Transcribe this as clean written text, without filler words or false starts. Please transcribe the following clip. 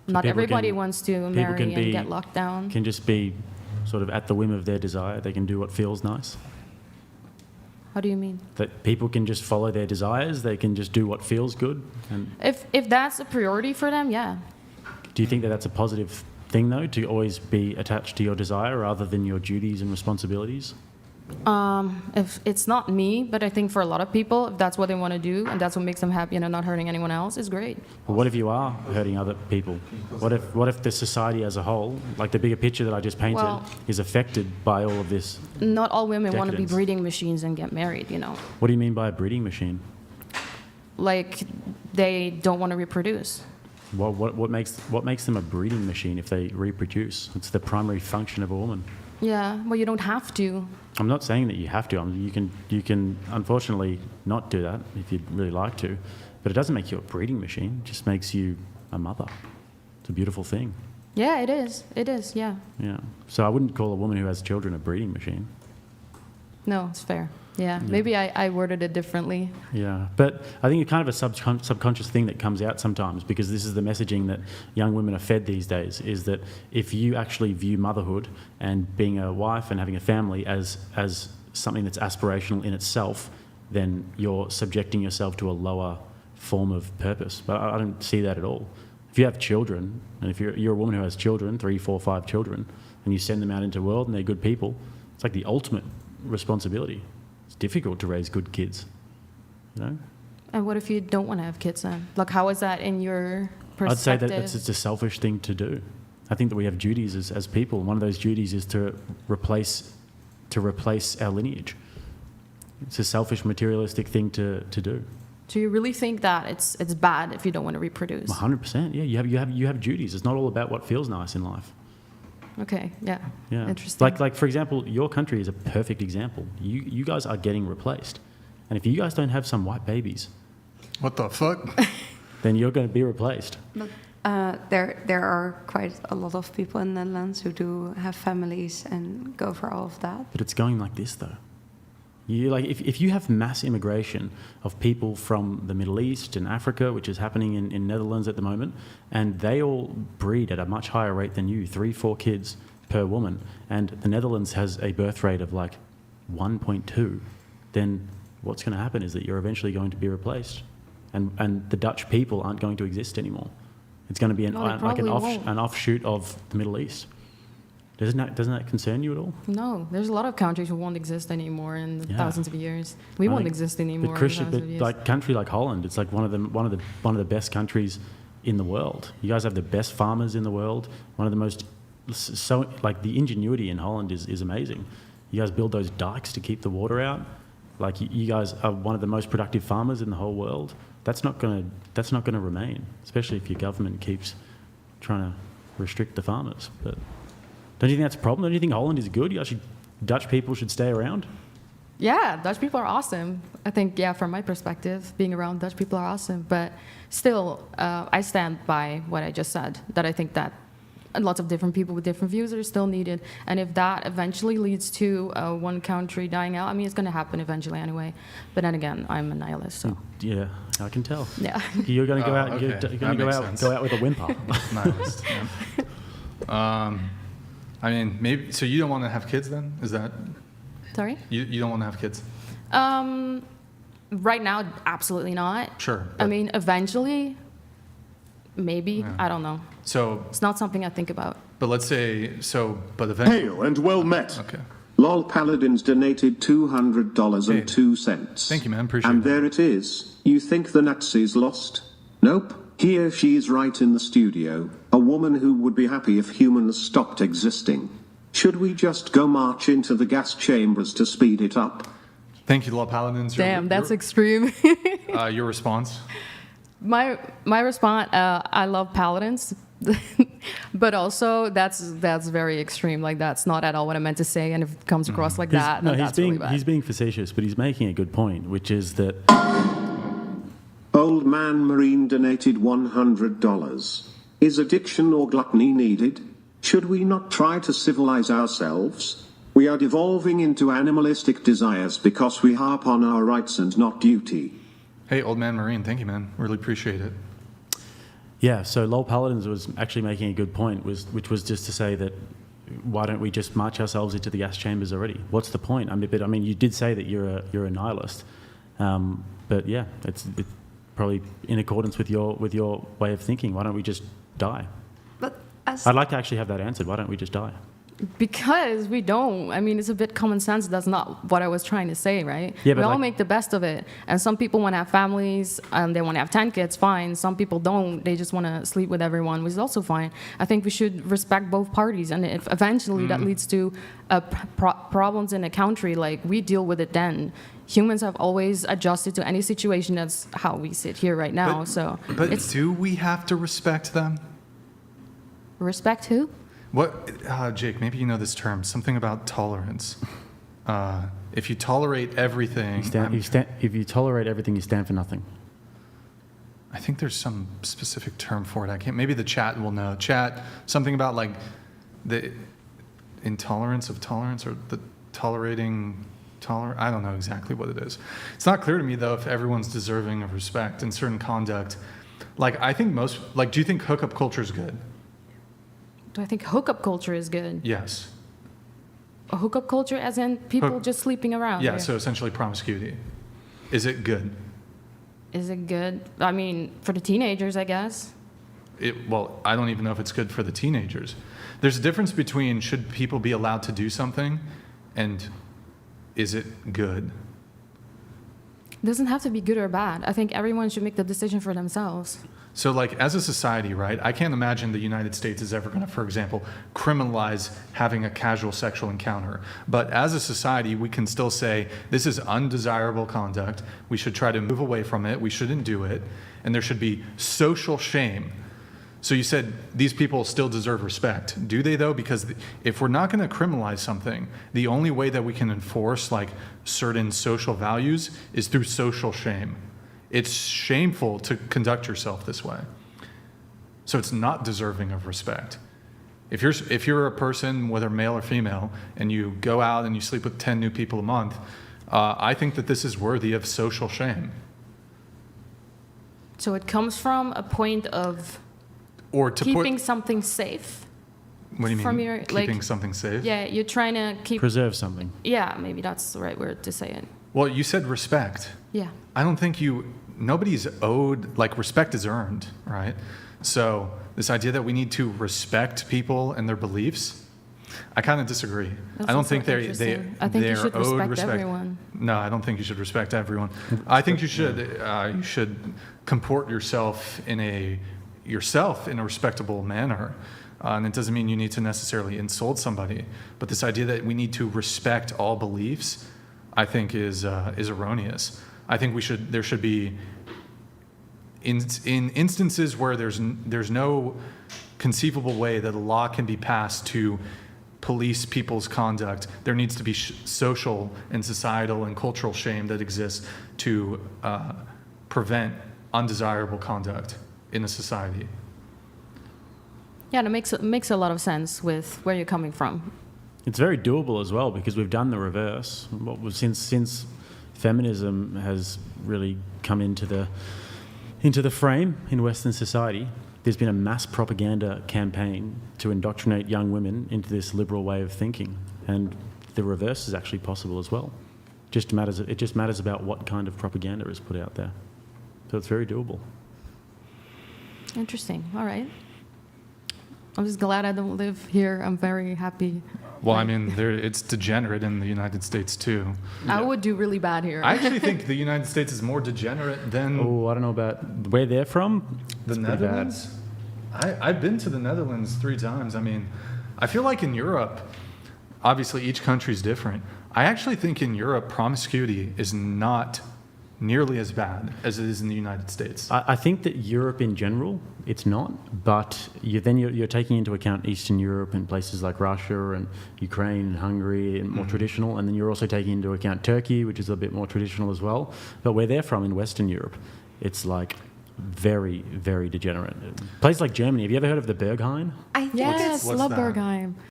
Not everybody wants to marry and get locked down. Can just be sort of at the whim of their desire. They can do what feels nice. How do you mean? That people can just follow their desires. They can just do what feels good. And if that's a priority for them, yeah. Do you think that that's a positive thing, though, to always be attached to your desire rather than your duties and responsibilities? If it's not me, but I think for a lot of people, if that's what they want to do and that's what makes them happy and they're not hurting anyone else, it's great. Well, what if you are hurting other people? What if the society as a whole, like the bigger picture that I just painted, is affected by all of this? Not all women decadence. want to be breeding machines and get married, you know. What do you mean by a breeding machine? Like they don't want to reproduce. What makes them a breeding machine if they reproduce? It's the primary function of a woman. Yeah, well, you don't have to. I'm not saying that you have to. I mean, you can unfortunately not do that if you'd really like to, but it doesn't make you a breeding machine. It just makes you a mother. It's a beautiful thing. Yeah, it is. It is, yeah. Yeah. So I wouldn't call a woman who has children a breeding machine. No, it's fair. Yeah, maybe I worded it differently. Yeah, but I think it's kind of a subconscious thing that comes out sometimes, because this is the messaging that young women are fed these days, is that if you actually view motherhood and being a wife and having a family as something that's aspirational in itself, then you're subjecting yourself to a lower form of purpose. But I don't see that at all. If you have children, and if you're a woman who has children, 3, 4, 5 children, and you send them out into the world and they're good people, it's like the ultimate responsibility. It's difficult to raise good kids, you know? And what if you don't want to have kids then? Like, how is that in your perspective? I'd say that it's a selfish thing to do. I think that we have duties as people. One of those duties is to replace our lineage. It's a selfish, materialistic thing to do. Do you really think that it's bad if you don't want to reproduce? 100%. Yeah, you have duties. It's not all about what feels nice in life. Okay, yeah. Interesting. Like for example, your country is a perfect example. You guys are getting replaced. And if you guys don't have some white babies... What the fuck? then you're going to be replaced. But there are quite a lot of people in the Netherlands who do have families and go for all of that. But it's going like this, though. If you have mass immigration of people from the Middle East and Africa, which is happening in Netherlands at the moment, and they all breed at a much higher rate than you, 3, 4 kids per woman, and the Netherlands has a birth rate of like 1.2, then what's going to happen is that you're eventually going to be replaced, and the Dutch people aren't going to exist anymore. It's going to be an offshoot of the Middle East. Doesn't that concern you at all? No, there's a lot of countries who won't exist anymore in thousands of years. We won't exist anymore. But like country like Holland, it's like one of the best countries in the world. You guys have the best farmers in the world. One of the most the ingenuity in Holland is amazing. You guys build those dikes to keep the water out. Like you guys are one of the most productive farmers in the whole world. That's not gonna remain, especially if your government keeps trying to restrict the farmers. But don't you think that's a problem? Don't you think Holland is good? Dutch people should stay around? Yeah, Dutch people are awesome. I think, from my perspective, being around Dutch people are awesome. But still, I stand by what I just said, that I think that lots of different people with different views are still needed. And if that eventually leads to one country dying out, I mean, it's going to happen eventually anyway. But then again, I'm a nihilist, so. Yeah, I can tell. Yeah. You're going to go out. Okay. You're going to go out with a whimper. Nihilist. Yeah. I mean, maybe. So you don't want to have kids then? Is that? Sorry? You don't want to have kids? Right now, absolutely not. Sure. I mean, eventually, maybe. Yeah. I don't know. So it's not something I think about. But let's say so. But eventually. Hail and well met. Okay. Lol Paladins donated $200.02. Thank you, man. Appreciate it. And there it is. You think the Nazis lost? Nope. He or she's right in the studio. A woman who would be happy if humans stopped existing. Should we just go march into the gas chambers to speed it up? Thank you, Law Paladins. Damn, that's extreme. Your response? My response, I love Paladins, but also that's very extreme. Like, that's not at all what I meant to say, and if it comes across like that, that's really bad. He's being facetious, but he's making a good point, which is that... Old Man Marine donated $100. Is addiction or gluttony needed? Should we not try to civilize ourselves? We are devolving into animalistic desires because we harp on our rights and not duty. Hey, Old Man Marine, thank you, man. Really appreciate it. Yeah, so Lol Paladins was actually making a good point, which was just to say that why don't we just march ourselves into the gas chambers already? What's the point? I mean, you did say that you're a nihilist, but yeah, it's probably in accordance with your way of thinking. Why don't we just die? But as I'd like to actually have that answered. Why don't we just die? Because we don't. I mean, it's a bit common sense. That's not what I was trying to say, right? Yeah, we but all like- make the best of it. And some people want to have families and they want to have 10 kids, fine. Some people don't. They just want to sleep with everyone, which is also fine. I think we should respect both parties. And if eventually that leads to problems in a country, like we deal with it then. Humans have always adjusted to any situation. That's how we sit here right now. But It's do we have to respect them? respect who? What, Jake, maybe you know this term, something about tolerance. If you tolerate everything, If you tolerate everything, you stand for nothing. I think there's some specific term for it. I can't, maybe the chat will know. Chat, something about like the intolerance of tolerance or the tolerating I don't know exactly what it is. It's not clear to me though if everyone's deserving of respect and certain conduct. Like I think do you think hookup culture is good? Do I think hookup culture is good? Yes. A hookup culture as in people just sleeping around? Yeah, so essentially promiscuity. Is it good? Is it good? I mean, for the teenagers, I guess. Well, I don't even know if it's good for the teenagers. There's a difference between should people be allowed to do something and is it good? It doesn't have to be good or bad. I think everyone should make the decision for themselves. So like as a society, right, I can't imagine the United States is ever going to, for example, criminalize having a casual sexual encounter. But as a society, we can still say this is undesirable conduct. We should try to move away from it. We shouldn't do it. And there should be social shame. So you said these people still deserve respect. Do they though? Because if we're not going to criminalize something, the only way that we can enforce like certain social values is through social shame. It's shameful to conduct yourself this way. So it's not deserving of respect. If you're a person, whether male or female, and you go out and you sleep with 10 new people a month, I think that this is worthy of social shame. So it comes from a point of Or to keeping something safe. what do you mean? from your, like- keeping something safe? Yeah, you're trying to keep. Preserve something. Yeah, maybe that's the right word to say it. Well, you said respect. Yeah. I don't think nobody's owed, like respect is earned, right? So this idea that we need to respect people and their beliefs, I kind of disagree. That's I don't also think they're interesting. I think you should owed respect everyone. No, I don't think you should respect everyone. I think you should comport yourself in a respectable manner. And it doesn't mean you need to necessarily insult somebody. But this idea that we need to respect all beliefs, I think is erroneous. I think there should be in instances where there's no conceivable way that a law can be passed to police people's conduct. There needs to be social and societal and cultural shame that exists to prevent undesirable conduct in a society. Yeah, that makes a lot of sense with where you're coming from. It's very doable as well because we've done the reverse. Since feminism has really come into the frame in Western society, there's been a mass propaganda campaign to indoctrinate young women into this liberal way of thinking, and the reverse is actually possible as well. It just matters about what kind of propaganda is put out there. So it's very doable. Interesting. All right. I'm just glad I don't live here. I'm very happy. Well, I mean, it's degenerate in the United States too. I would do really bad here. I actually think the United States is more degenerate than Oh, I don't know about where they're from. the It's pretty bad. Netherlands. I've been to the Netherlands 3 times. I mean, I feel like in Europe, obviously each country is different. I actually think in Europe, promiscuity is not nearly as bad as it is in the United States. I think that Europe in general, it's not, but you're taking into account Eastern Europe and places like Russia and Ukraine and Hungary and more traditional, and then you're also taking into account Turkey, which is a bit more traditional as well. But where they're from in Western Europe, it's like very, very degenerate. Places like Germany, have you ever heard of the Berghain? I think Yes, What's love that? Bergheim.